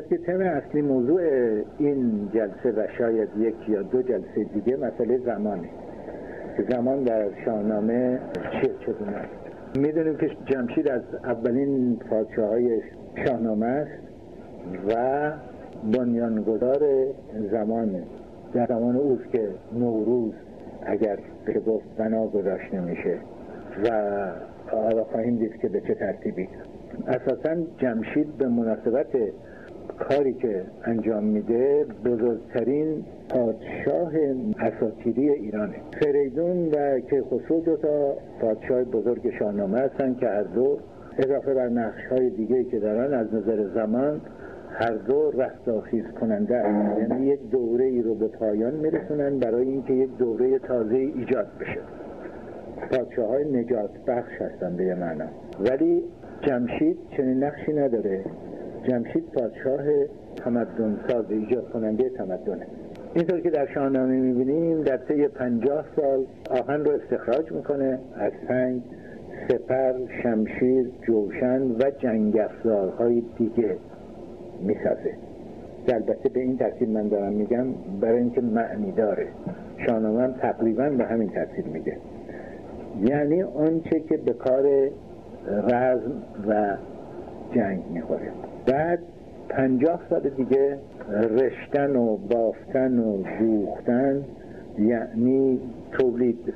که تم اصلی موضوع این جلسه و شاید یک یا دو جلسه دیگه مسئله زمانه که زمان در شاهنامه چگونه است. میدونیم که جمشید از اولین پادشاه‌های شاهنامه است و بنیانگذار زمان در زمان اوست که نوروز اگر به گفت بنا گذاشته میشه و حالا خواهیم دید که به چه ترتیبی. اساساً جمشید به مناسبت کاری که انجام میده بزرگترین پادشاه اساطیری ایرانه. فریدون و کیخسرو دو تا پادشاه بزرگ شاهنامه هستن که هر دو اضافه بر نقش‌های دیگه‌ای که دارن از نظر زمان هر دو رستاخیز کننده است. یعنی یک دوره‌ای رو به پایان میرسونن برای اینکه یک دوره تازه ایجاد بشه. پادشاه‌های نجات بخش هستن به معنا. ولی جمشید چنین نقشی نداره. جمشید پادشاه تمدن ساز، ایجاد کننده تمدنه. اینطور که در شاهنامه می‌بینیم در طی 50 سال آهن رو استخراج میکنه از سنگ، سپر، شمشیر، جوشن و جنگ افزارهای دیگه میسازه. البته به این ترتیب من دارم میگم برای اینکه معنی داره. شاهنامه هم تقریبا به همین ترتیب میگه. یعنی آنچه که به کار رزم و جنگ میخوره. بعد 50 سال دیگه رشتن و بافتن و دوختن، یعنی تولید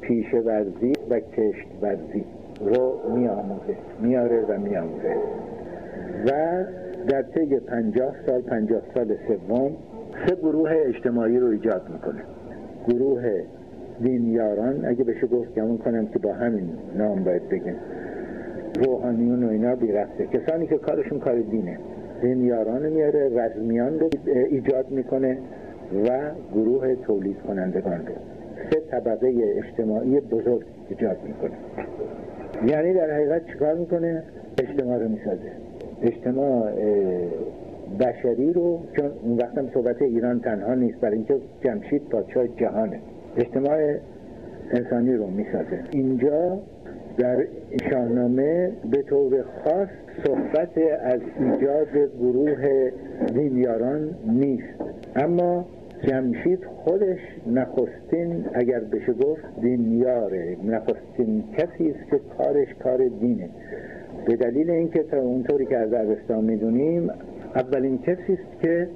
پیشه ورزی و کشت ورزی رو میاره و میآموزه و در طی 50 سال سوم 3 گروه اجتماعی رو ایجاد میکنه. گروه دینیاران، اگه بشه گفت گمون کنم که با همین نام باید بگیم، روحانیون و اینا بی‌ربطه، کسانی که کارشون کار دینه. دینیاران میاره، رزمیان رو ایجاد میکنه و گروه تولید کنندگان رو. 3 طبقه اجتماعی بزرگ ایجاد میکنه. یعنی در حقیقت چیکار میکنه؟ اجتماع رو میسازه. اجتماع بشری رو، چون اون وقت هم صحبت ایران تنها نیست، برای اینکه جمشید پادشاه جهانه، اجتماع انسانی رو میسازه. اینجا در شاهنامه به طور خاص صحبت از ایجاد گروه دینیاران نیست، اما جمشید خودش نخستین، اگر بشه گفت، دینیاره، نخستین کسی است که کارش کار دینه. به دلیل اینکه تا اونطوری که از اوستا میدونیم اولین کسی است که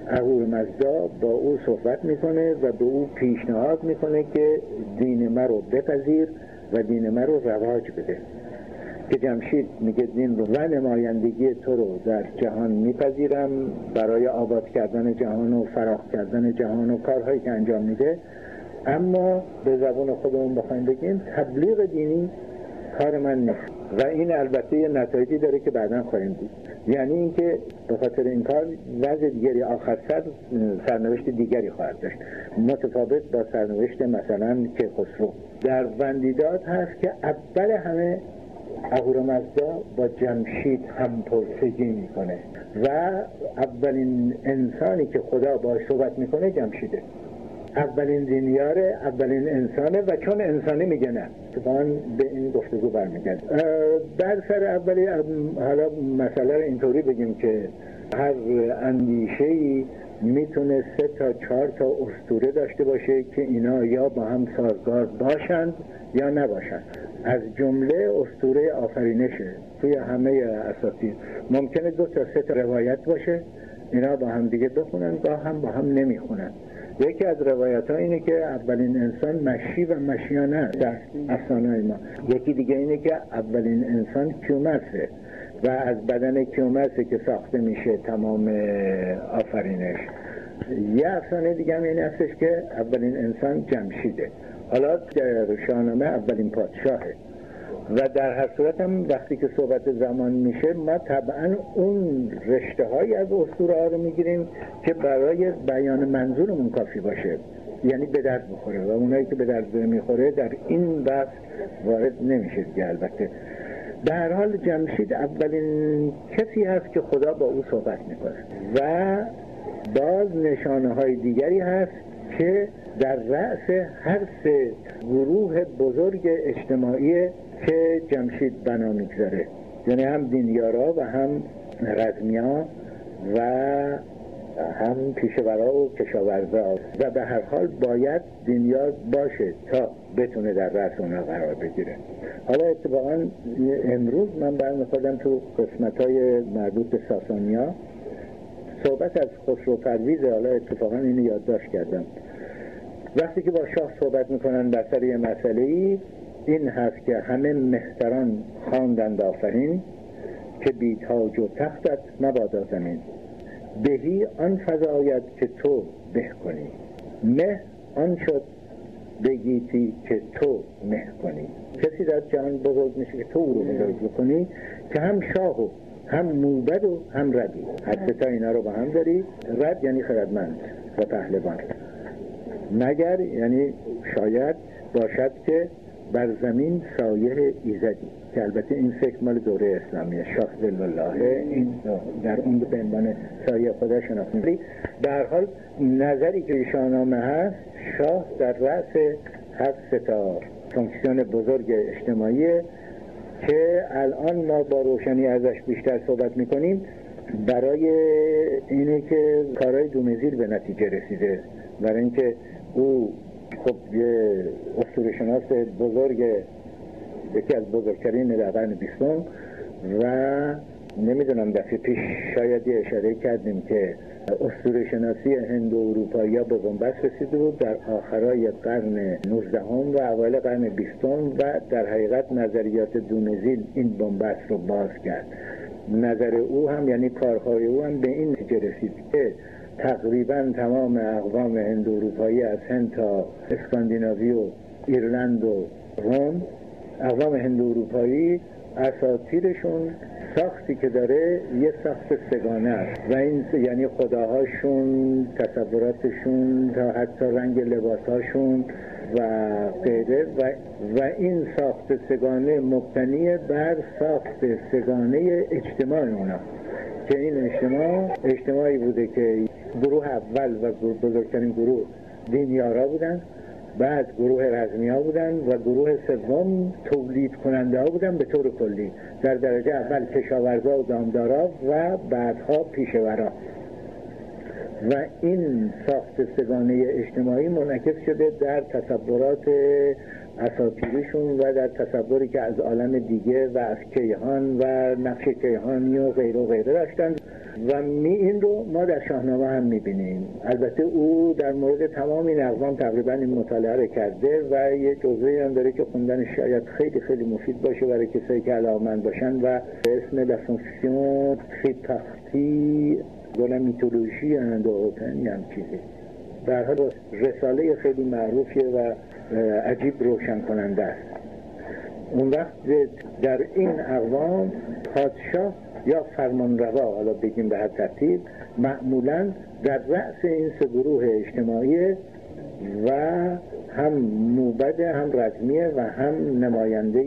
اهورامزدا با او صحبت میکنه و به او پیشنهاد میکنه که دین ما رو بپذیر و دین ما رو رواج بده. که جمشید میگه دین رو و نمایندگی تو رو در جهان میپذیرم برای آباد کردن جهان و فراخ کردن جهان و کارهایی که انجام میده، اما به زبان خودمون بخوایم بگیم تبلیغ دینی کار من نیست. و این البته یه نتایجی داره که بعداً خواهیم دید. یعنی اینکه به خاطر این کار وضع دیگری آخر سرنوشت دیگری خواهد داشت، متفاوت با سرنوشت مثلا کیخسرو. در وندیداد هست که اول همه اهورامزدا با جمشید هم پرسجی میکنه و اولین انسانی که خدا باهاش صحبت میکنه جمشیده. اولین دینیاره، اولین انسانه و چون انسانی میگه نه. اتفاقاً به این گفتگو برمیگرد. در سر اولی حالا مسئله رو اینطوری بگیم که هر اندیشه‌ای میتونه 3 تا 4 تا اسطوره داشته باشه که اینا یا با هم سازگار باشند یا نباشند. از جمله اسطوره آفرینشه. توی همه اساطیر ممکنه 2 تا 3 تا روایت باشه، اینا با هم دیگه بخونن، با هم نمیخونن. یکی از روایت ها اینه که اولین انسان مشی و مشیانه در افسانه ما. یکی دیگه اینه که اولین انسان کیومرثه و از بدن کیومرثه که ساخته میشه تمام آفرینش. یه افسانه دیگه هم این هستش که اولین انسان جمشیده. حالا در شاهنامه اولین پادشاهه و در هر صورت هم وقتی که صحبت زمان میشه ما طبعا اون رشته های از اسطوره ها رو میگیریم که برای بیان منظورمون کافی باشه، یعنی به درد بخوره و اونایی که به درد میخوره در این بحث وارد نمیشه دیگه. البته در هر حال جمشید اولین کسی هست که خدا با او صحبت میکنه و باز نشانه های دیگری هست که در رأس هر 3 گروه بزرگ اجتماعی که جمشید بنا میگذاره، یعنی هم دینیارا و هم رزمیا و هم پیشورا و کشاورزا و به هر حال باید دنیا باشه تا بتونه در رأس اونا قرار بگیره. حالا اتفاقا امروز من برمیخوردم تو قسمت‌های مربوط به ساسانیا صحبت از خسرو پرویز، حالا اتفاقا اینو یادداشت کردم، وقتی که با شاه صحبت میکنن بر سر یه مسئله‌ای این هست که همه مهتران خواندند آفرین که بی تاج و تختت مبادا زمین، بهی آن فزاید که تو به کنی، مه آن شد بگیتی که تو مه کنی. کسی در جهان بزرگ میشه که تو او رو بزرگ بکنی که هم شاه و هم موبد و هم ردی، هر ستا اینا رو با هم داری. رد یعنی خردمند و پهلوان، مگر یعنی شاید باشد که بر زمین سایه ایزدی، که البته این فکر مال دوره اسلامیه، شاه ذل الله این در اون به عنوان سایه خدا شناخته می‌شه. به هر حال نظری که شاهنامه هست، شاه در رأس هر سه تا فانکسیون بزرگ اجتماعی که الان ما با روشنی ازش بیشتر صحبت میکنیم، برای اینه که کارهای دومزیل به نتیجه رسیده، برای اینکه او خب یه اسطوره‌شناس بزرگ، یکی از بزرگترین در قرن 20 و نمیدونم دفعه پیش شاید یه اشاره کردیم که اسطوره‌شناسی هند و اروپایی به بنبست رسیده بود در آخرای قرن 19 و اوایل قرن 20 و در حقیقت نظریات دومزیل این بنبست رو باز کرد. نظر او هم یعنی کارهای او هم به این نتیجه رسید که تقریبا تمام اقوام هند و اروپایی از هند تا اسکاندیناوی و ایرلند و روم، اقوام هند و اروپایی اساطیرشون ساختی که داره یه ساخت سگانه است و این یعنی خداهاشون، تصوراتشون تا حتی رنگ لباساشون و غیره و این ساخت سگانه مبتنی بر ساخت سگانه اجتماع اونا، که این اجتماعی بوده که گروه اول و بزرگترین گروه دینیارا بودن، بعد گروه رزمیا بودن و گروه سوم تولید کننده ها بودن به طور کلی، در درجه اول کشاورزا و دامدارا و بعدها پیشورا. و این ساخت سگانه اجتماعی منعکس شده در تصورات اساطیریشون و در تصوری که از عالم دیگه و از کیهان و نقش کیهانی و غیره و غیره داشتن و این رو ما در شاهنامه هم میبینیم. البته او در مورد تمام این اقوام تقریبا این مطالعه رو کرده و یه جزوهی هم داره که خوندن شاید خیلی خیلی مفید باشه برای کسایی که علاقه‌مند باشن و به اسم لافونکسیون تریپارتی de la mythologie indo-européenne هم چیزی. در حال رساله خیلی معروفیه و عجیب روشن کننده است. اون وقت در این اقوام پادشاه یا فرمانروا، حالا بگیم به هر ترتیب، معمولاً در رأس این سه گروه اجتماعی و هم موبد، هم رزمیه و هم نماینده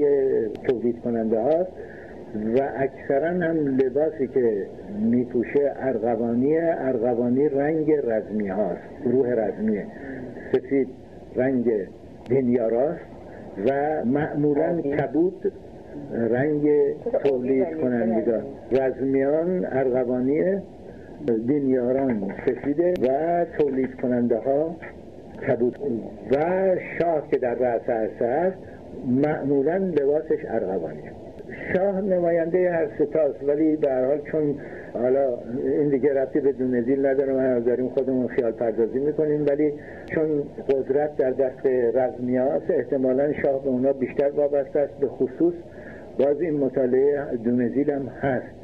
تولید کننده هاست و اکثرا هم لباسی که میپوشه ارغوانی رنگ رزمی هاست، گروه رزمیه، سفید رنگ دینیاراست و معمولا کبود رنگ تولید کنندگان. رزمیان ارغوانیه، دینیاران سفیده و تولید کننده ها کبود و شاه که در رأس عرصه است معمولا لباسش ارغوانیه. شاه نماینده هر ستاست، ولی به هر حال چون حالا این دیگه ربطی به دومزیل نداره، ما داریم خودمون خیال پردازی میکنیم، ولی چون قدرت در دست رزمیاست احتمالاً شاه به اونا بیشتر وابسته است. به خصوص باز این مطالعه دومزیل هم هست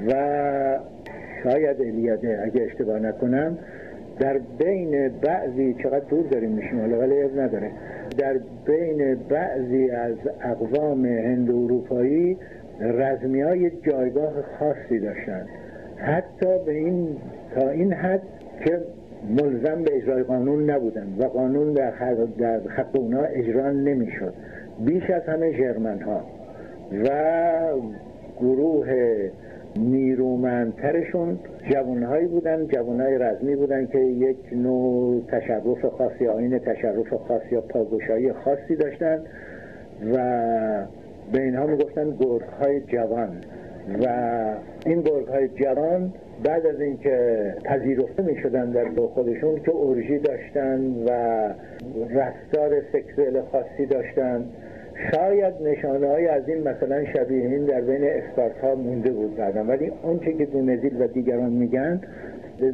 و شاید الیاده اگه اشتباه نکنم در بین بعضی، چقدر دور داریم میشیم حالا ولی از نداره، در بین بعضی از اقوام هند و اروپایی رزمی‌ها یک جایگاه خاصی داشتن، حتی به این تا این حد که ملزم به اجرای قانون نبودن و قانون در حق اونا اجرا نمیشد. بیش از همه ژرمن‌ها و گروه نیرومندترشون جوانهایی بودن، جوانهای رزمی بودن که یک نوع تشرف خاصی، آیین تشرف خاصی یا پاگوشایی خاصی داشتن و به اینها میگفتن گرگ‌های جوان و این گرگ‌های جوان بعد از اینکه پذیرفته می‌شدن در خودشون که اورژی داشتن و رفتار سکسوال خاصی داشتن، شاید نشانه‌های از این مثلا شبیه این در بین اسپارتا مونده بود بعداً. ولی اونچه که دونزیل و دیگران میگن،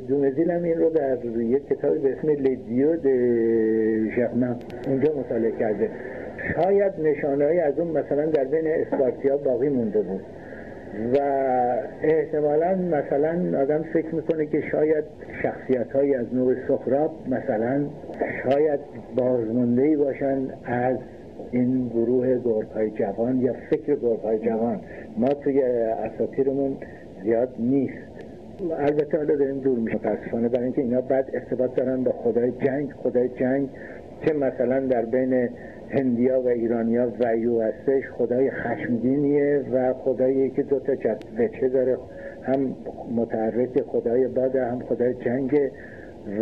دونزیل هم این رو در یک کتابی به اسم لیدیو د ژرمن اونجا مطالعه کرده، شاید نشانه‌های از اون مثلا در بین اسپارتیا باقی مونده بود و احتمالاً مثلا آدم فکر میکنه که شاید شخصیت‌هایی از نوع سقراط مثلا شاید بازمانده‌ای باشن از این گروه گرگ‌های جوان یا فکر گرگ‌های جوان. ما توی اساطیرمون زیاد نیست. البته حالا داریم دور میشه متاسفانه، برای اینکه اینا بعد ارتباط دارن با خدای جنگ که مثلا در بین هندیا و ایرانیا ویو هستش، خدای خشمگینیه و خدایی که دو تا وجه داره، هم متحرک خدای باده هم خدای جنگه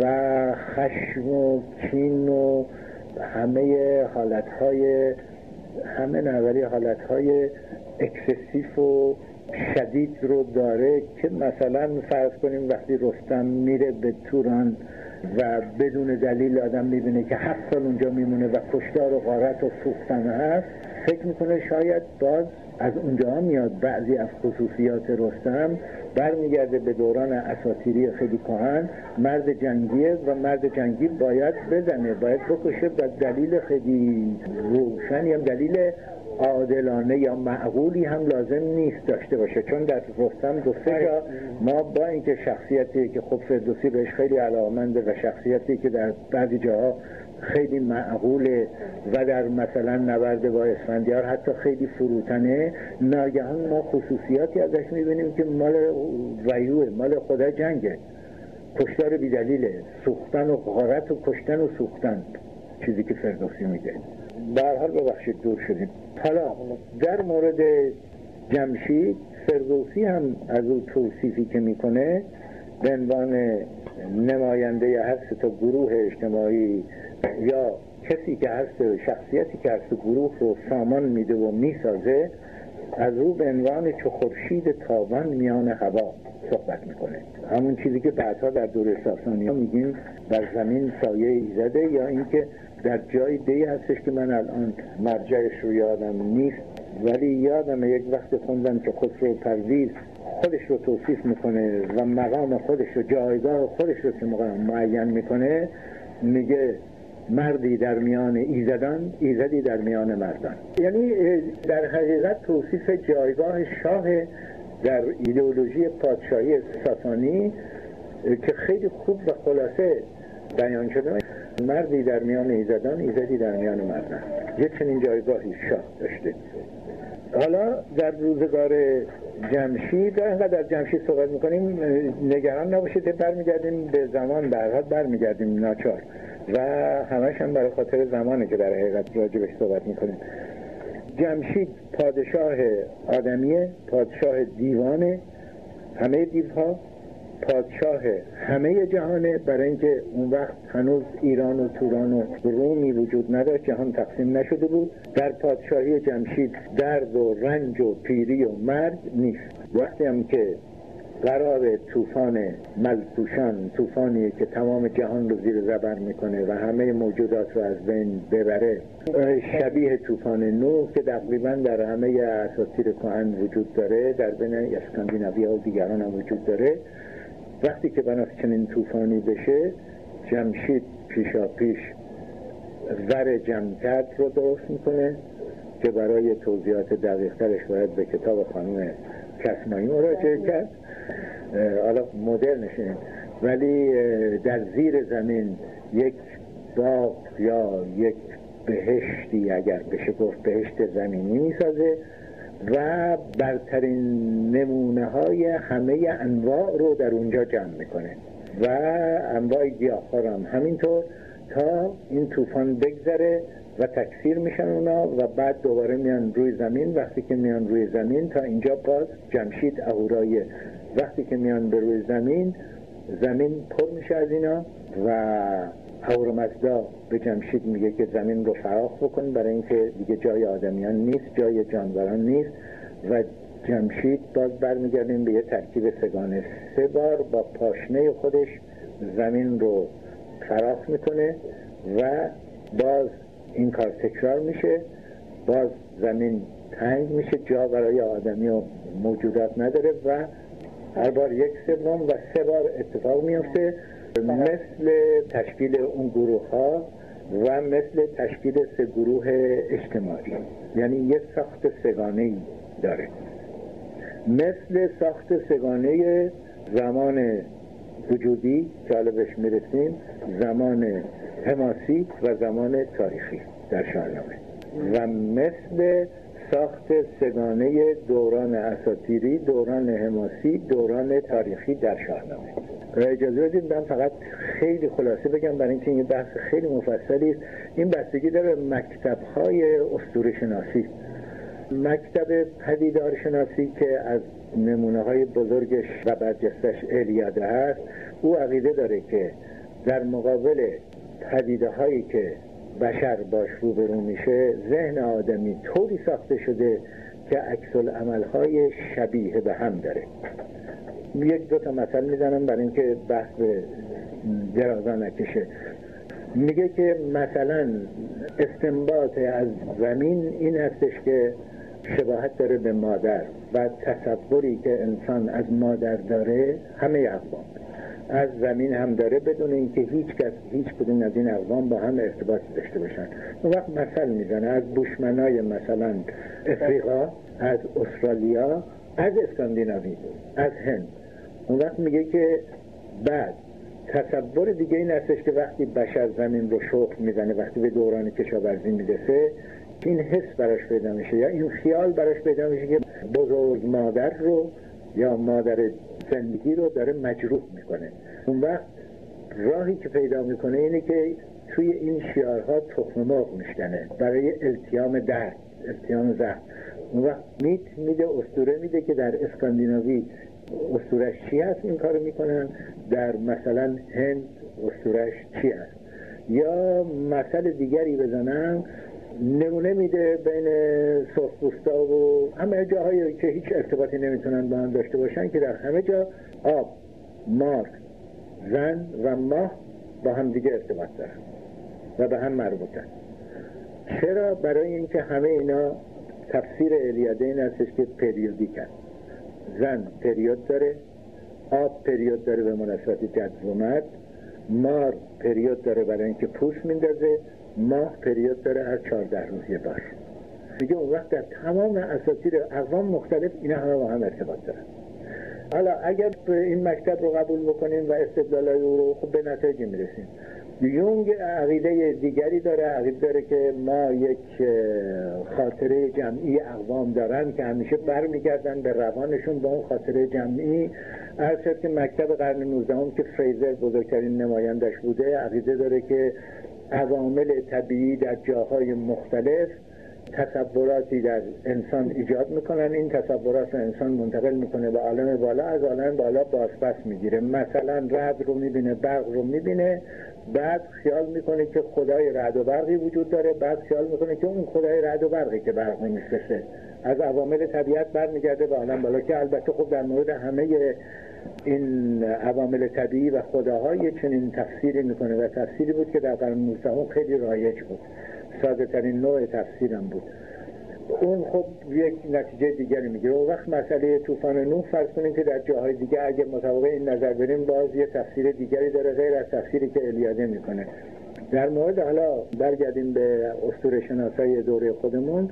و خشم و کین و همه حالتهای اکسسیف و شدید رو داره که مثلا فرض کنیم وقتی رستم میره به توران و بدون دلیل آدم میبینه که 7 سال اونجا میمونه و کشتار و غارت و سوختن هست، فکر میکنه شاید باز از اونجا میاد بعضی از خصوصیات رستم برمیگرده به دوران اساطیری خیلی کهن. مرد جنگیه و مرد جنگی باید بزنه، باید بکشه، و دلیل خیلی روشن یا دلیل عادلانه یا معقولی هم لازم نیست داشته باشه، چون در رستم دو سه جا ما با اینکه شخصیتی که خب فردوسی بهش خیلی علاقه‌منده و شخصیتی که در بعضی جاها خیلی معقوله و در مثلا نبرد با اسفندیار حتی خیلی فروتنه، ناگهان ما خصوصیاتی ازش میبینیم که مال ویوه، مال خدای جنگه، کشتار بی دلیله، سوختن و غارت و کشتن و سوختن، چیزی که فردوسی میگه. به هر حال ببخشید دور شدیم. حالا در مورد جمشید، فردوسی هم از اون توصیفی که میکنه به عنوان نماینده هر سه تا گروه اجتماعی یا کسی که هست، شخصیتی که هست گروه رو سامان میده و میسازه، از او به عنوان چو خورشید تابان میان هوا صحبت میکنه. همون چیزی که بعدها در دوره ساسانی ها میگیم بر زمین سایه ایزده، یا اینکه در جای دی هستش که من الان مرجعش رو یادم نیست، ولی یادم یک وقت خوندم که خسرو پرویز خودش رو توصیف میکنه و مقام خودش رو، جایگاه خودش رو که معین میکنه، میگه مردی در میان ایزدان، ایزدی در میان مردان. یعنی در حقیقت توصیف جایگاه شاه در ایدئولوژی پادشاهی ساسانی که خیلی خوب و خلاصه بیان شده، مردی در میان ایزدان، ایزدی در میان مردان، یه چنین جایگاهی شاه داشته. حالا در روزگار جمشید، انقدر در جمشید صحبت میکنیم نگران نباشید، برمیگردیم به زمان، برمیگردیم ناچار و همش هم برای خاطر زمانه که در حقیقت راجبش صحبت میکنیم. جمشید پادشاه آدمیه، پادشاه دیوانه، همه دیوها، پادشاه همه جهانه، برای اینکه اون وقت هنوز ایران و توران و رومی وجود نداشت، جهان تقسیم نشده بود. در پادشاهی جمشید درد و رنج و پیری و مرگ نیست. وقتی هم که قرار طوفان ملکوشان، طوفانی که تمام جهان رو زیر زبر میکنه و همه موجودات رو از بین ببره، شبیه طوفان نوح که تقریبا در همه اساطیر کهن وجود داره، در بین اسکاندیناوی و دیگران هم وجود داره، وقتی که بناس چنین طوفانی بشه، جمشید پیشاپیش زر جمکرد رو درست میکنه که برای توضیحات دقیق‌ترش باید به کتاب خانم کسمایی مراجعه کرد، حالا مدرنشه، ولی در زیر زمین یک باغ یا یک بهشتی، اگر بشه گفت بهشت زمینی میسازه و برترین نمونه های همه انواع رو در اونجا جمع میکنه و انواع گیاه‌ها هم همینطور، تا این طوفان بگذره و تکثیر میشن اونا و بعد دوباره میان روی زمین. وقتی که میان روی زمین، تا اینجا باز جمشید اهوراییه، وقتی که میان به روی زمین، زمین پر میشه از اینا و اهورامزدا به جمشید میگه که زمین رو فراخ بکن، برای اینکه دیگه جای آدمیان نیست، جای جانوران نیست و جمشید باز برمیگردیم به یه ترکیب سگانه. 3 بار با پاشنه خودش زمین رو فراخ میکنه و باز این کار تکرار میشه، باز زمین تنگ میشه، جا برای آدمی و موجودات نداره و هر بار 1/3 و 3 بار اتفاق میفته، مثل تشکیل اون گروه ها و مثل تشکیل 3 گروه اجتماعی، یعنی یه ساخت سگانه‌ای داره، مثل ساخت سگانه زمان وجودی که حالا بهش میرسیم، زمان حماسی و زمان تاریخی در شاهنامه، و مثل ساخت سگانه دوران اساطیری، دوران حماسی، دوران تاریخی در شاهنامه. اجازه بدید من فقط خیلی خلاصه بگم برای اینکه این بحث خیلی مفصلی است. این بستگی داره مکتب‌های اسطوره‌شناسی، مکتب پدیدارشناسی که از نمونه‌های بزرگش و برجستش الیاده هست، او عقیده داره که در مقابل پدیده‌هایی که بشر باش روبرو میشه، ذهن آدمی طوری ساخته شده که عکس‌العمل‌های شبیه به هم داره. 1-2 تا مثل میزنم برای اینکه بحث درازا نکشه. میگه که مثلا استنباط از زمین این هستش که شباهت داره به مادر و تصوری که انسان از مادر داره همه اقوام از زمین هم داره، بدون اینکه هیچ کدوم از این اقوام با هم ارتباط داشته باشن. اون وقت مثل میزنه از بوشمنای مثلا افریقا، از استرالیا، از اسکاندیناوی، از هند. اون وقت میگه که بعد تصور دیگه این هستش که وقتی بشر زمین رو شخم میزنه، وقتی به دوران کشاورزی میرسه، این حس براش پیدا میشه یا این خیال براش پیدا میشه که بزرگ مادر رو یا مادر زندگی رو داره مجروح میکنه. اون وقت راهی که پیدا میکنه اینه که توی این شیارها تخم مرغ میشکنه برای التیام درد، التیام زخم. اون وقت میده اسطوره میده که در اسکاندیناوی اسطورش چی هست این کارو میکنن، در مثلا هند اسطورش چی هست. یا مثل دیگری بزنن، نمونه میده بین سرخپوستا و همه جاهایی که هیچ ارتباطی نمیتونن با هم داشته باشن که در همه جا آب، مار، زن و ماه با هم دیگه ارتباط دارن و به هم مربوطن. چرا؟ برای اینکه همه اینا تفسیر الیاده این هستش که پریودیکن. زن پریود داره، آب پریود داره به مناسبت جذب و مرگ، مار پریود داره برای اینکه پوست میندازه، ماه پریود داره هر 14 روز یه بار. میگه اون وقت در تمام اساطیر اقوام مختلف اینا همه با هم ارتباط دارن. حالا اگر این مکتب رو قبول بکنیم و استدلالای او رو خب به نتایجی میرسیم. یونگ عقیده دیگری داره، عقیده داره که ما یک خاطره جمعی اقوام دارن که همیشه برمیگردن به روانشون با اون خاطره جمعی. هر شد که مکتب قرن 19 که فریزر بزرگترین نمایندش بوده، عقیده داره که عوامل طبیعی در جاهای مختلف تصوراتی در انسان ایجاد میکنن، این تصورات رو انسان منتقل میکنه به عالم بالا، از عالم بالا بازپس میگیره. مثلا رعد رو میبینه، برق رو میبینه، بعد خیال میکنه که خدای رعد و برقی وجود داره، بعد خیال میکنه که اون خدای رعد و برقی که برق نمیفرسته از عوامل طبیعت برمیگرده به عالم بالا، که البته خب در مورد همه این عوامل طبیعی و خداهای چنین تفسیری میکنه و تفسیری بود که در قرن 19 خیلی رایج بود، ساده ترین نوع تفسیرم بود. اون خب یک نتیجه دیگری میگیره. اون وقت مسئله طوفان نوح فرض کنیم که در جاهای دیگه اگه مطابق این نظر بریم باز یه تفسیر دیگری داره غیر از تفسیری که الیاده میکنه. در مورد حالا برگردیم به اسطوره شناسای دوره خودمون،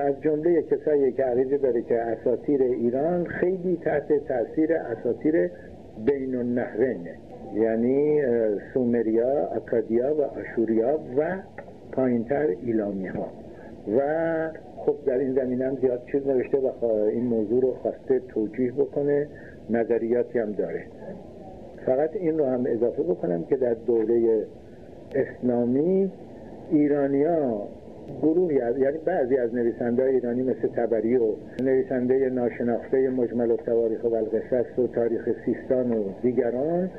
از جمله کسایی که عقیده داره که اساطیر ایران خیلی تحت تاثیر اساطیر بین النهرینه، یعنی سومریا، اکادیا و آشوریا و پایینتر ایلامی ها. و خب در این زمینه هم زیاد چیز نوشته و این موضوع رو خواسته توجیه بکنه، نظریاتی هم داره. فقط این رو هم اضافه بکنم که در دوره اسلامی ایرانی‌ها گروهی یعنی بعضی از نویسنده‌های ایرانی مثل طبری و نویسنده ناشناخته مجمل التواریخ و القصص و تاریخ سیستان و دیگران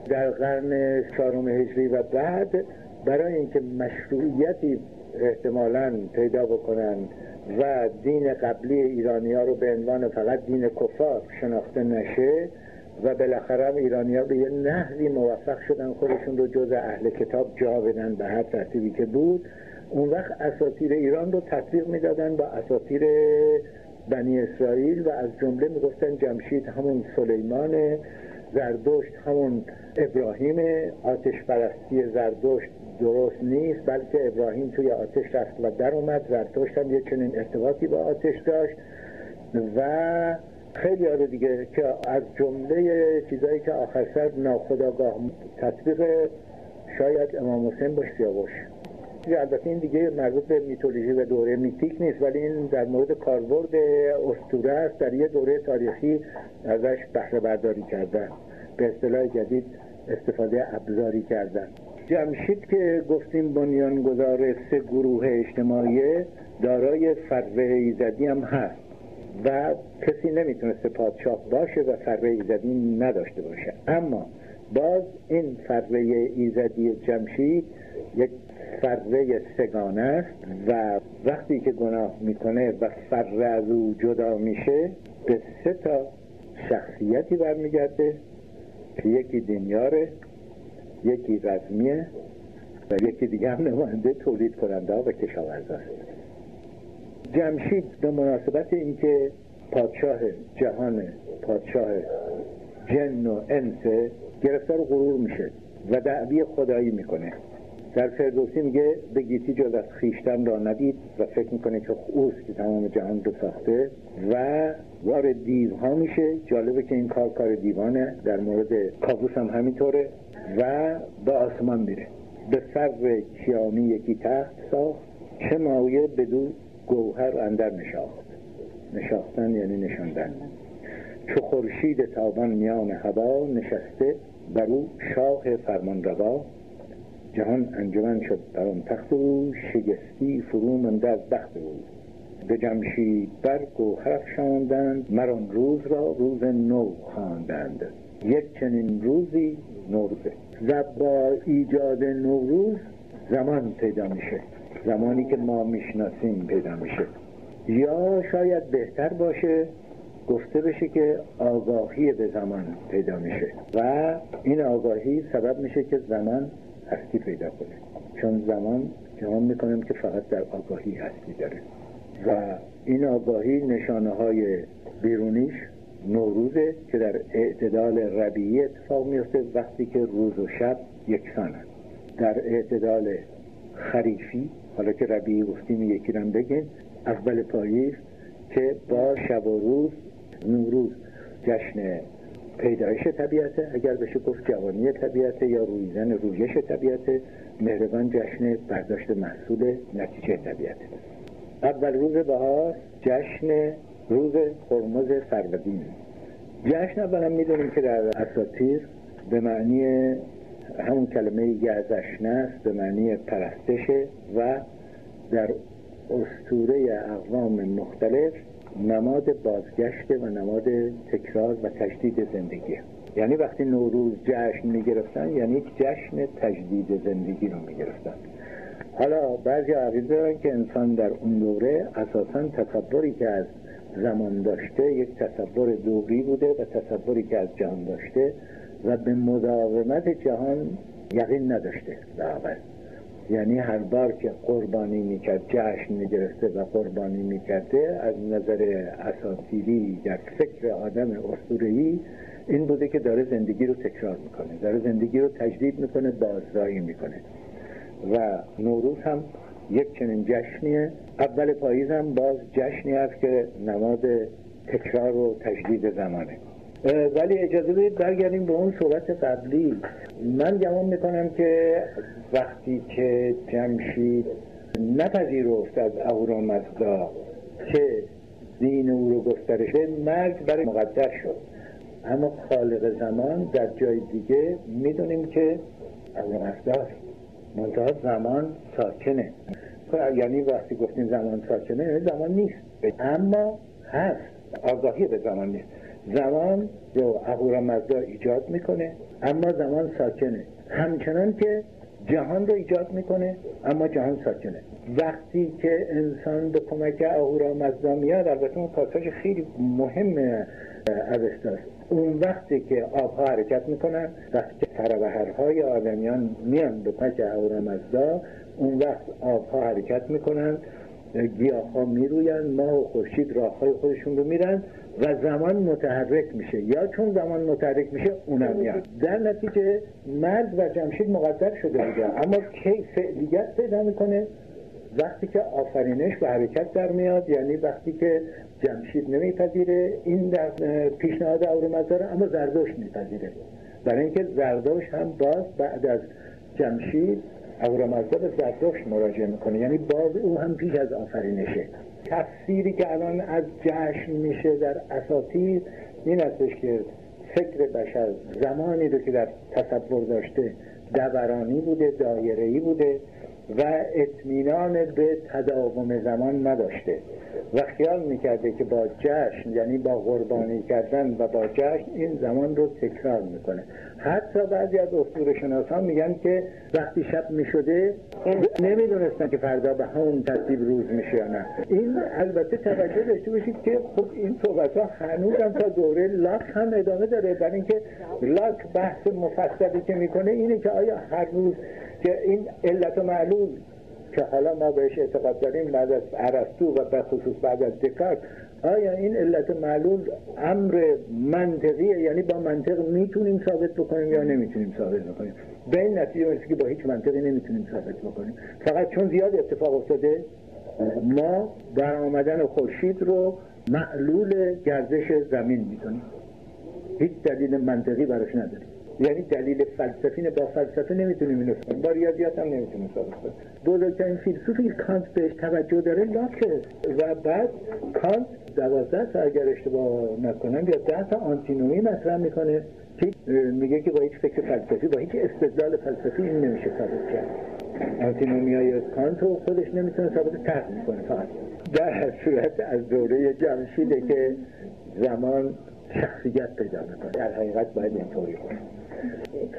در قرن 4 هجری و بعد برای اینکه مشروعیتی احتمالاً پیدا بکنن و دین قبلی ایرانی‌ها رو به عنوان فقط دین کفار شناخته نشه و بالاخره هم ایرانی‌ها به یه نحوی موفق شدن خودشون رو جز اهل کتاب جا بدن به هر ترتیبی که بود، اون وقت اساطیر ایران رو تطبیق میدادن با اساطیر بنی اسرائیل و از جمله میگفتن جمشید همون سلیمان، زردشت همون ابراهیم، آتش پرستی زردشت درست نیست بلکه ابراهیم توی آتش رفت و در اومد، زردشت هم یک چنین ارتباطی با آتش داشت و خیلی رو دیگه که از جمله چیزایی که آخر سر ناخودآگاه تطبیق شاید امام حسین باشه یا باشه. البته این دیگه مربوط به میتولوژی و دوره میتیک نیست، ولی این در مورد کاربرد اسطوره است، در یه دوره تاریخی ازش بهره برداری کردن، به اصطلاح جدید استفاده ابزاری کردن. جمشید که گفتیم بنیانگذار 3 گروه اجتماعی دارای فره ایزدی هم هست و کسی نمیتونسته پادشاه باشه و فره ایزدی نداشته باشه، اما باز این فره ایزدی جمشید یک فره سگانه است و وقتی که گناه میکنه و فره از او جدا میشه به 3 تا شخصیتی برمیگرده که یکی دینیاره، یکی رزمیه و یکی دیگه هم نماینده تولید کننده و کشاورز است. جمشید به مناسبت اینکه پادشاه جهان، پادشاه جن و انس، گرفتار غرور میشه و دعوی خدایی میکنه. در فردوسی میگه به گیتی جز از خویشتن را ندید و فکر میکنه که اوست که تمام جهان رو ساخته و وارد دیوها میشه. جالبه که این کار دیوانه، در مورد کابوس هم همینطوره و به آسمان میره. به سر کیانی یکی تخت ساخت، چه مایه بدو گوهر اندر نشاخت. نشاختن یعنی نشاندن. چو خورشید تابان میان هوا، نشسته بر او شاه فرمان روا. جهان انجمن شد بر آن تخت او، شگفتی فرو مانده از بخت او. به جمشید بر گوهر افشاندند، مر آن روز را روز نو خواندند. یک چنین روزی نوروزه و با ایجاد نوروز زمان پیدا میشه، زمانی که ما میشناسیم پیدا میشه، یا شاید بهتر باشه گفته بشه که آگاهی به زمان پیدا میشه و این آگاهی سبب میشه که زمان هستی پیدا کنه، چون زمان جهان میکنم که فقط در آگاهی هستی داره و این آگاهی نشانه های بیرونیش نوروزه که در اعتدال ربیعی اتفاق میفته وقتی که روز و شب یکسانند. در اعتدال خریفی، حالا که ربیعی گفتیم یکی رو بگیم، اول پاییز که با شب و روز، نوروز جشن پیدایش طبیعته، اگر بشه گفت جوانی طبیعته یا رویزن رویش طبیعته، مهرگان جشن برداشت محصول نتیجه طبیعته. اول روز بهار جشن روز هرمز فروردین. جشن اولا میدونیم که در اساطیر به معنی همون کلمه گذشنه است، به معنی پرستشه و در اسطوره اقوام مختلف نماد بازگشت و نماد تکرار و تجدید زندگی. یعنی وقتی نوروز جشن میگرفتن یعنی جشن تجدید زندگی رو میگرفتن. حالا بعضی عقیده دارن که انسان در اون دوره اساساً تصوری که از زمان داشته یک تصور دوری بوده و تصوری که از جهان داشته و به مداومت جهان یقین نداشته واقعا. یعنی هر بار که قربانی میکرد، جشن میگرفته و قربانی میکرده، از نظر اساطیری در فکر آدم اسطوره‌ای این بوده که داره زندگی رو تکرار میکنه، داره زندگی رو تجدید میکنه، بازرایی میکنه. و نوروز هم یک چنین جشنیه. اول پاییز هم باز جشنی هست که نماد تکرار و تجدید زمانه. ولی اجازه بدید برگردیم به اون صحبت قبلی. من گمان میکنم که وقتی که جمشید نپذیرفت از اهورامزدا که دین او رو گسترش بده، مرگ برای مقدر شد. اما خالق زمان در جای دیگه میدونیم که اهورامزدا منتها زمان ساکنه. یعنی وقتی گفتیم زمان ساکنه، زمان نیست اما هست. آگاهی به زمان نیست. زمان رو اهورامزدا ایجاد میکنه اما زمان ساکنه، همچنان که جهان رو ایجاد میکنه اما جهان ساکنه. وقتی که انسان به کمک اهورامزدا میاد، البته اون پاساژ خیلی مهم اوستاست، اون وقتی که آبها حرکت میکنن، وقتی که فرابهرهای آدمیان میان به کمک اهورامزدا، اون وقت آبها حرکت میکنن، گیاه‌ها میروین، ماه و خورشید راههای خودشون رو میرن و زمان متحرک میشه، یا چون زمان متحرک میشه اونم میاد. در نتیجه مرد و جمشید مقدر شده بودن، اما کی فعلیت پیدا میکنه؟ وقتی که آفرینش به حرکت در میاد، یعنی وقتی که جمشید نمیپذیره این در پیشنهاد اهورامزدا، اما زردشت میپذیره، برای اینکه زردشت هم باز بعد از جمشید اهورامزدا به زردشت مراجعه میکنه، یعنی باز او هم پیش از آفرینشه. تفسیری که الان از جشن میشه در اساطیر این هستش که فکر بشر زمانی رو که در تصور داشته دورانی بوده، دایره‌ای بوده و اطمینان به تداوم زمان نداشته و خیال میکرده که با جشن، یعنی با قربانی کردن و با جشن، این زمان رو تکرار میکنه. حتی بعضی از اسطوره‌شناسان میگن که وقتی شب میشده نمیدونستن که فردا به همون ترتیب روز میشه یا نه. این البته توجه داشته باشید که خب این صحبت‌ها هنوز هم تا دوره لاک هم ادامه داره، برای اینکه لاک بحث مفصلی که میکنه اینه که آیا هر روز که این علت و معلول که حالا ما بهش اعتقاد داریم بعد از ارسطو و به خصوص بعد از دکارت، آیا این علت و معلول امر منطقیه، یعنی با منطق میتونیم ثابت بکنیم یا نمیتونیم ثابت بکنیم؟ به این نتیجه میرسیم که با هیچ منطقی نمیتونیم ثابت بکنیم، فقط چون زیاد اتفاق افتاده ما برآمدن خورشید رو معلول گردش زمین میدونیم، هیچ دلیل منطقی براش نداریم، یعنی دلیل فلسفی با فلسفه نمیتونیم اینو ثابت، با ریاضیات هم نمیتونیم ثابت کنیم. بزرگترین فیلسوفی کانت بهش توجه داره لاکه و بعد کانت 12 تا اگر اشتباه نکنم یا 10 تا آنتینومی مطرح میکنه که میگه که با هیچ فکر فلسفی، با هیچ استدلال فلسفی این نمیشه ثابت کرد. آنتینومیای کانت رو خودش نمیتونه ثابت تحقیق میکنه. فقط در هر صورت از دوره جمشیده که زمان شخصیت پیدا میکنه. در حقیقت باید اینطوری باشه.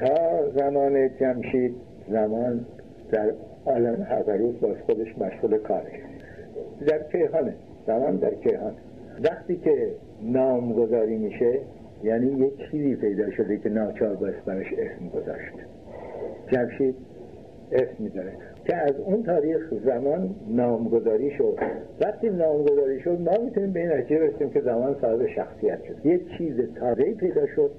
تا زمان جمشید زمان در عالم هربروز باز خودش مشغول کاره، در کیهانه، زمان در کیهانه. وقتی که نامگذاری میشه یعنی یک چیزی پیدا شده که ناچار باید برش اسم گذاشت. جمشید اسم میداره که از اون تاریخ زمان نامگذاری شد. وقتی نامگذاری شد ما میتونیم به این نتیجه برسیم که زمان صاحب شخصیت شد، یک چیز تازه‌ای پیدا شد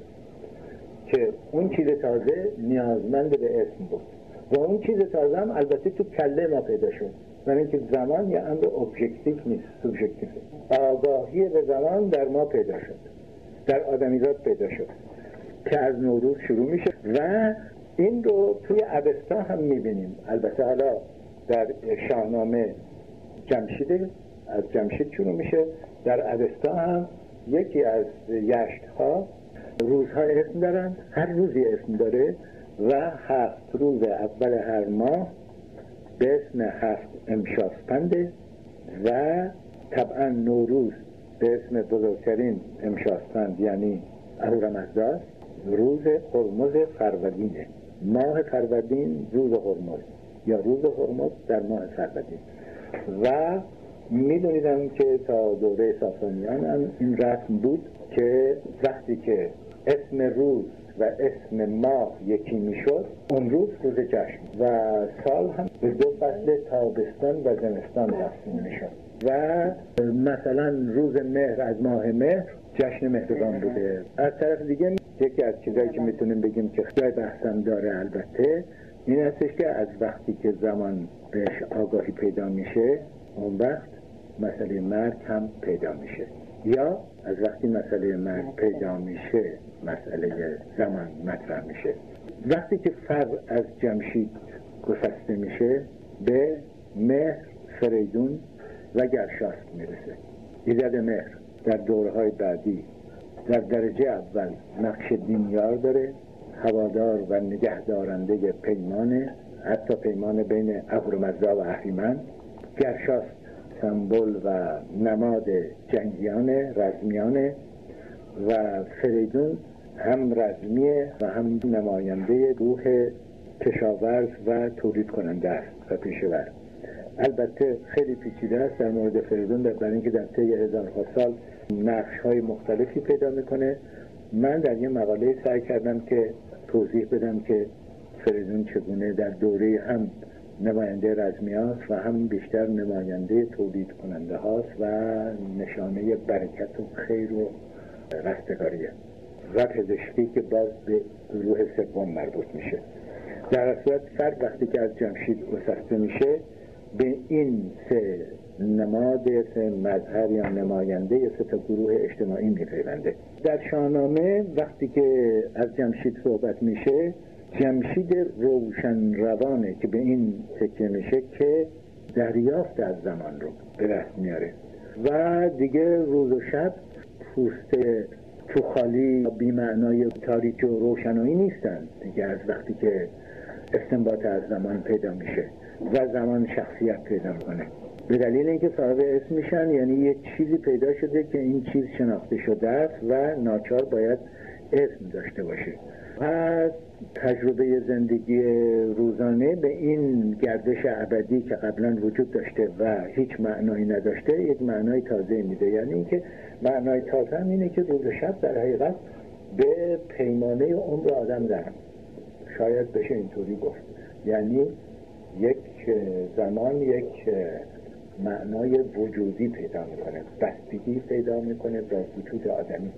که اون چیز تازه نیازمند به اسم بود و اون چیز تازه هم البته تو کله ما پیدا شد، یعنی اینکه زمان یه امر ابژکتیو نیست، سوبژکتیو. آگاهی به زمان در ما پیدا شد، در آدمیزاد پیدا شد که از نوروز شروع میشه و این رو توی اوستا هم میبینیم. البته حالا در شاهنامه جمشید، از جمشید شروع میشه، در اوستا هم یکی از یشت‌ها روزها اسم دارن، هر روزی اسم داره و 7 روز اول هر ماه به اسم 7 امشاسپنده و طبعا نوروز به اسم بزرگترین امشاسپند یعنی اهورامزدا، روز هرمز فروردینه، ماه فروردین روز هرمز یا روز هرمز در ماه فروردین. و میدونیدم که تا دوره ساسانیان هم این رسم بود که وقتی که اسم روز و اسم ماه یکی میشد اون روز جشن و سال هم به 2 فصل تابستان و زمستان تقسیم میشد و مثلا روز مهر از ماه مهر جشن مهرگان بوده. از طرف دیگه یکی از چیزایی که میتونیم بگیم که خیلی بحثم داره البته این هستش که از وقتی که زمان بهش آگاهی پیدا میشه اون وقت مسئله مرگ هم پیدا میشه، یا از وقتی مسئله مرگ پیدا میشه مسئله زمان مطرح میشه. وقتی که فر از جمشید گسسته میشه به مهر، فریدون و گرشاسپ میرسه. ایزد مهر در دورهای بعدی در درجه اول نقش دینیار داره، هوادار و نگهدارنده پیمانه، حتی پیمان بین اهورامزدا و اهریمن. گرشاسپ سمبل و نماد جنگیانه، رزمیانه و فریدون هم رزمیه و هم نماینده روح کشاورز و تولید کننده است و پیشور. البته خیلی پیچیده است در مورد فریدون، برای اینکه در طی هزارها سال نقش‌های مختلفی پیدا میکنه. من در یه مقاله سعی کردم که توضیح بدم که فریدون چگونه در دوره هم نماینده رزمی هاست و هم بیشتر نماینده تولید کننده هاست و نشانه برکت و خیر و رستگاریه و پزشکی که باز به گروه سوم مربوط میشه. در صورت فرد وقتی که از جمشید گسسته میشه به این سه نماد، سه مظهر یا نماینده، سه تا گروه اجتماعی میپیونده. در شاهنامه وقتی که از جمشید صحبت میشه، جمشید روشن روانه که به این تکیه میشه که دریافت از زمان رو به دست میاره و دیگه روز و شب پوست تو خالی بی معنای تاریک و روشنایی نیستن دیگه. از وقتی که استنباط از زمان پیدا میشه و زمان شخصیت پیدا کنه، به دلیل اینکه صاحب اسم میشن، یعنی یک چیزی پیدا شده که این چیز شناخته شده است و ناچار باید اسم داشته باشه. و تجربه زندگی روزانه به این گردش ابدی که قبلا وجود داشته و هیچ معنایی نداشته یک معنای تازه میده. یعنی اینکه معنای تازه هم اینه که روز و شب در حقیقت به پیمانه عمر آدم دارن، شاید بشه اینطوری گفت. یعنی یک زمان یک معنای وجودی پیدا میکنه، بستگی پیدا میکنه با وجود آدمی،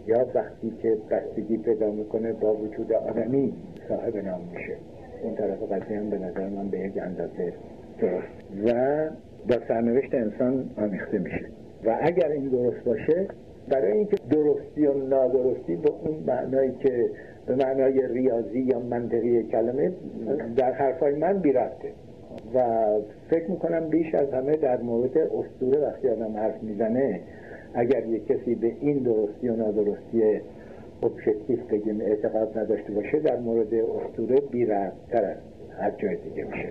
یا وقتی که بستگی پیدا میکنه با وجود آدمی صاحب نام میشه. اون طرف قضیه هم به نظر من به یک اندازه درست و با سرنوشت انسان آمیخته میشه. و اگر این درست باشه، برای اینکه درستی و نادرستی به اون معنایی که به معنای ریاضی یا منطقی کلمه در حرفای من بی ربطه و فکر میکنم بیش از همه در مورد اسطوره وقتی آدم حرف میزنه، اگر یک کسی به این درستی و نادرستی ابژکتیو بگیم اعتقاد نداشته باشه، در مورد اسطوره بی ربط‌تر از هر جای دیگه میشه.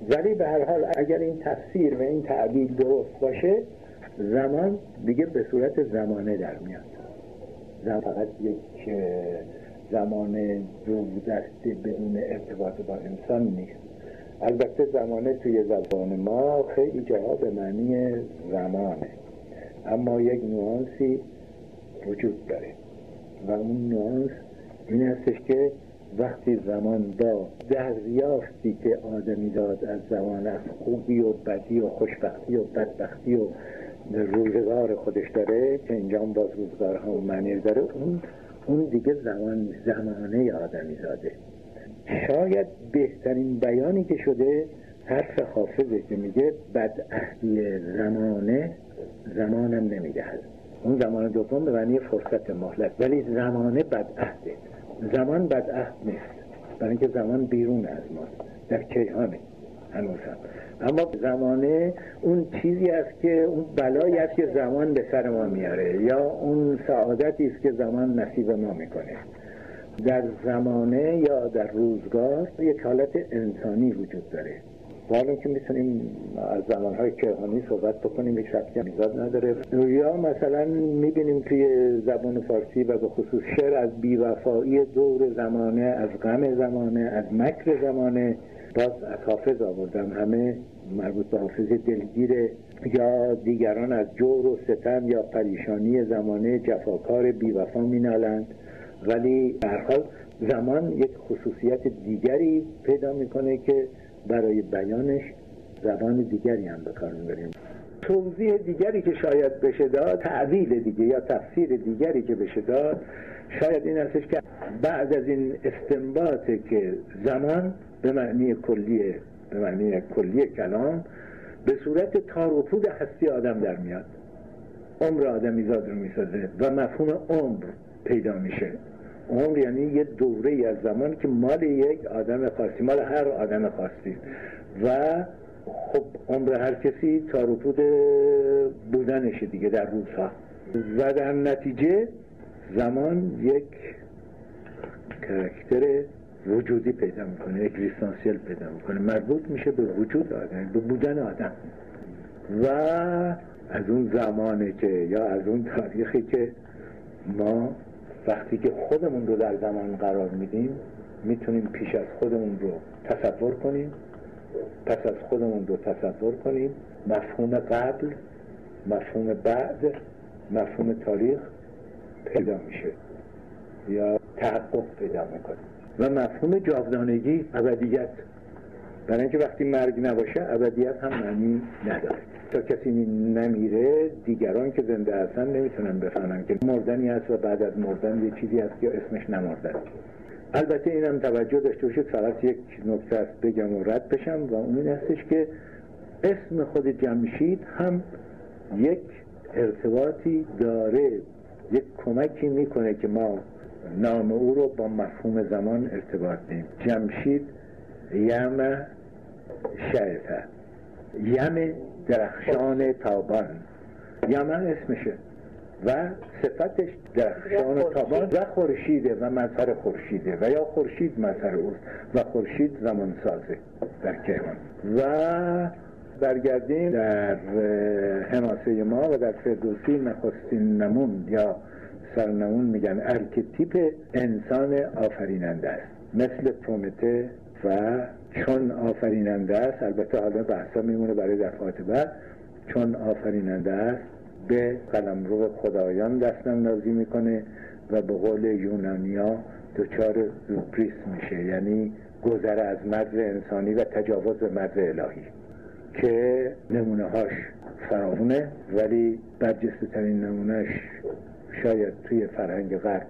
ولی به هر حال اگر این تفسیر و این تعبیر درست باشه، زمان دیگه به صورت زمانه در میاد. زمان فقط یک زمان دوردسته بدون ارتباط با انسان نیست. البته زمانه توی زبان ما خیلی جاها به معنی زمانه، اما یک نوانسی وجود داره و اون نوانس این هستش که وقتی زمان با دریافتی که آدمی داد از زمان، از خوبی و بدی و خوشبختی و بدبختی و روزگار خودش داره که اینجا هم باز روزگارها و معنی داره، اون دیگه زمانه آدمی زاده. شاید بهترین بیانی که شده حرف حافظه که میگه بدعهدی زمانم نمیدهد. اون زمان دوم به معنی فرصت مهلت، ولی زمانه بدعهده. زمان بدعهد نیست، برای اینکه زمان بیرون از ماست، در کیهانه هنوز هم. اما زمانه اون چیزی است که اون بلایی است که زمان به سر ما میاره، یا اون سعادتی است که زمان نصیب ما میکنه. در زمانه یا در روزگار یک حالت انسانی وجود داره. حالا که میتونیم از زمانهای کیهانی صحبت بکنیم، یک ربطی ایجاد نداره. یا مثلا میبینیم توی زبان فارسی و به خصوص شعر از بی‌وفایی دور زمانه، از غم زمانه، از مکر زمانه. باز از حافظ آوردم، همه مربوط به حافظ دلگیره، یا دیگران از جور و ستم یا پریشانی زمانه جفاکار بی‌وفا مینالند. ولی به هر حال زمان یک خصوصیت دیگری پیدا میکنه که برای بیانش زبان دیگری هم به کار میبریم. توضیح دیگری که شاید بشه داد، تعبیر دیگه یا تفسیر دیگری که بشه داد، شاید این هستش که بعد از این استنباطه که زمان به معنی کلی کلام به صورت تار و پود هستی آدم در میاد، عمر آدمی زاد رو میسازه و مفهوم عمر پیدا میشه. عمر یعنی یه دوره ای از زمان که مال یک آدم خاصی، مال هر آدم خاصی، و خب عمر هر کسی تار و پود بودنشه دیگه در روزها. و در نتیجه زمان یک کاراکتر وجودی پیدا میکنه، یک لیسانسیل پیدا میکنه، مربوط میشه به وجود آدم، به بودن آدم. و از اون زمانه که یا از اون تاریخی که ما وقتی که خودمون رو در زمان قرار میدیم میتونیم پیش از خودمون رو تصور کنیم پس از خودمون رو تصور کنیم، مفهوم قبل، مفهوم بعد، مفهوم تاریخ پیدا میشه یا تحقق پیدا میکنه و مفهوم جاودانگی، ابدیت. برای اینکه وقتی مرگ نباشه ابدیت هم معنی نداره. تا کسی نمیره دیگران که زنده هستن نمیتونن بفهمن که مردنی هست و بعد از مردن یه چیزی هست که اسمش نمردن. البته اینم توجه داشته باشید، فقط یک نکته است بگم و رد بشم و اون این هستش که اسم خود جمشید هم یک ارتباطی داره، یک کمکی میکنه که ما نام او رو با مفهوم زمان ارتباط دیم. جمشید یم شعفه، یم درخشان تابان، یم اسمشه و صفتش درخشان تابان و خورشیده و مظهر خورشیده و یا خورشید مظهر اوست و خورشید زمان سازه در کیهان. و برگردیم در حماسه ما و در فردوسی نخستین نمون یا سرنمون میگن ارکتیپ انسان آفریننده است، مثل پرومته و چون آفریننده است. البته حالا بحثا میمونه برای دفعات بعد. چون آفریننده است به قلمرو خدایان دست اندازی میکنه و به قول یونانیا دچار هوبریس میشه، یعنی گذر از مرز انسانی و تجاوز به مرز الهی که نمونه هاش فراوونه، ولی برجسته ترین نمونهش شاید توی فرهنگ غرب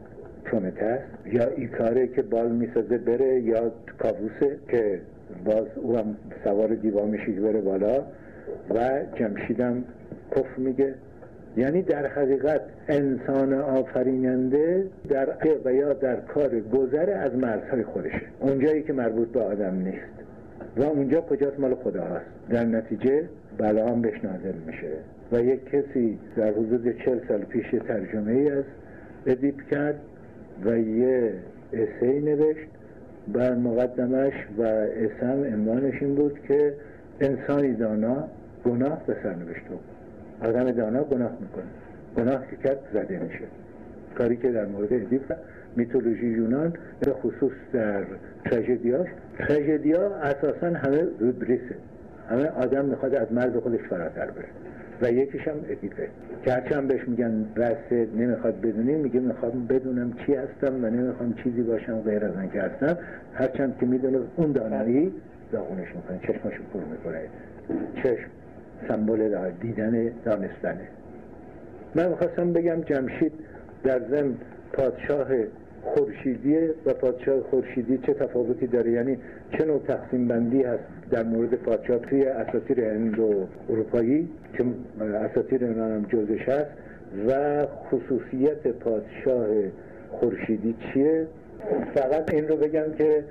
پرومته است، یا ایکاره که بال میسازه بره، یا کاووسه که باز او هم سوار دیوا میشه که بره بالا و جمشیدم پف میگه. یعنی در حقیقت انسان آفریننده در و یا در کار گذر از مرزهای خودشه، اونجایی که مربوط به آدم نیست و اونجا کجاست مال خدا هست. در نتیجه بلا هم بهش نازل میشه و یک کسی در حدود 40 سال پیش ترجمه ای از ادیب کرد و یه اسی نوشت بر مقدمش و اسم عنوانش این بود که انسانی دانا گناه به سر نوشته. آدم دانا گناه میکنه، گناه که کرد زده میشه. کاری که در مورد ادیب میتولوژی یونان به خصوص در تراژدیا اساسا همه هوبریسه، همه آدم میخواد از مرز خودش فراتر بره و یکیش هم ادیبه که هرچند بهش میگن رسه نمیخواد بدونی، میگه میخوام بدونم کی هستم و نمیخوام چیزی باشم غیر از اینکه هستم، هرچند که میدونه اون دانایی داغونش میکنه، چشماشو پر میکنه، چشم سمبل دیدن دانستنه. من میخواستم بگم جمشید در ضمن پادشاه خورشیدیه و پادشاه خورشیدی چه تفاوتی داره، یعنی چه نوع تقسیم بندی هست در مورد پادشاه توی اساطیر هند و اروپایی که اساطیر اونها هم جزش هست و خصوصیت پادشاه خورشیدی چیه. فقط این رو بگم که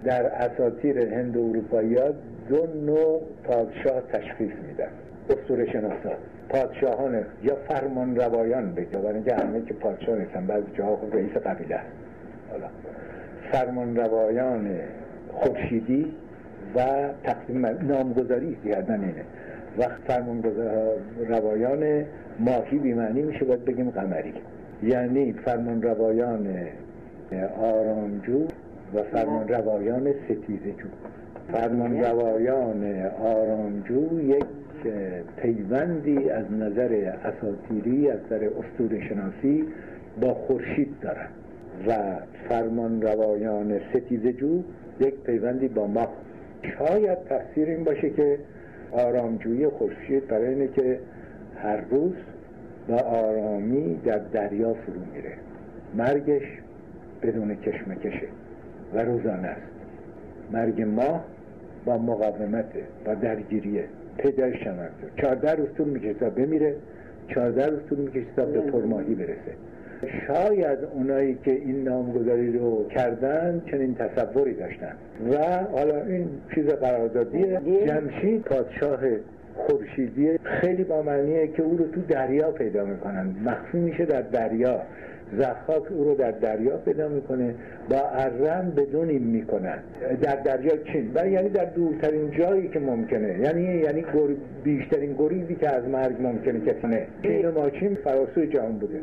در اساطیر هند و اروپایی ها دو نوع پادشاه تشخیص میدن اسطوره شناسا. پادشاهان یا فرمان روایان بگه، برای اینکه همه که پادشاه نیستن، بعضی جاها خود رئیس قبیله است. حالا فرمان روایان خورشیدی و تقسیم نامگذاری کردن اینه و فرمان روایان ماهی بی‌معنی میشه باید بگیم قمری، یعنی فرمان روایان آرامجو و فرمان روایان ستیزجو. فرمان روایان آرامجو یک پیوندی از نظر اساطیری، از نظر اسطوره شناسی با خورشید دارن و فرمان روایان ستیزجو یک پیوندی با ماه. شاید تفسیر این باشه که آرامجویی خورشید برای اینه که هر روز با آرامی در دریا فرو میره، مرگش بدون کشمکشه و روزانه است. مرگ ماه با مقاومته، با درگیریه، پدرش هم 14 روز طول میکشه تا بمیره، 14 روز طول میکشه تا به پرماهی برسه. شاید اونایی که این نامگذاری رو کردن چنین تصوری داشتن و حالا این چیز قراردادیه. جمشید پادشاه خورشیدی خیلی با معنیه که او رو تو دریا پیدا میکنن، مخفی میشه در دریا، ضحاک او رو در دریا پیدا میکنه، با ارن بدونیم میکنن در دریا چین، یعنی در دورترین جایی که ممکنه، یعنی بیشترین گریزی که از مرگ ممکنه کسی نه. چین و ماچین فراسوی جهان بوده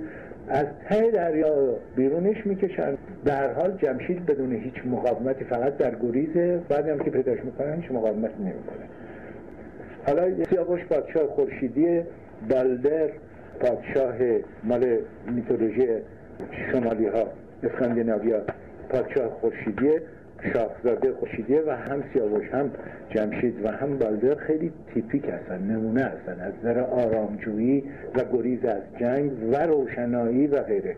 از ته دریا بیرونش میکشن. در هر حال جمشید بدون هیچ مقاومتی فقط در گریزه، بعد هم که پیداش میکنن هیچ مقاومتی نمیکنه. حالا سیاوش پادشاه خورشیدی، بالدر پادشاه مال میتولوژی شمالی ها اسکاندیناویا پادشاه خورشیدی، شاهزاده خورشیدی و هم سیاوش هم جمشید و هم بالدر خیلی تیپیک هستن، نمونه هستن از نظر آرامجویی و گریز از جنگ و روشنایی و غیره.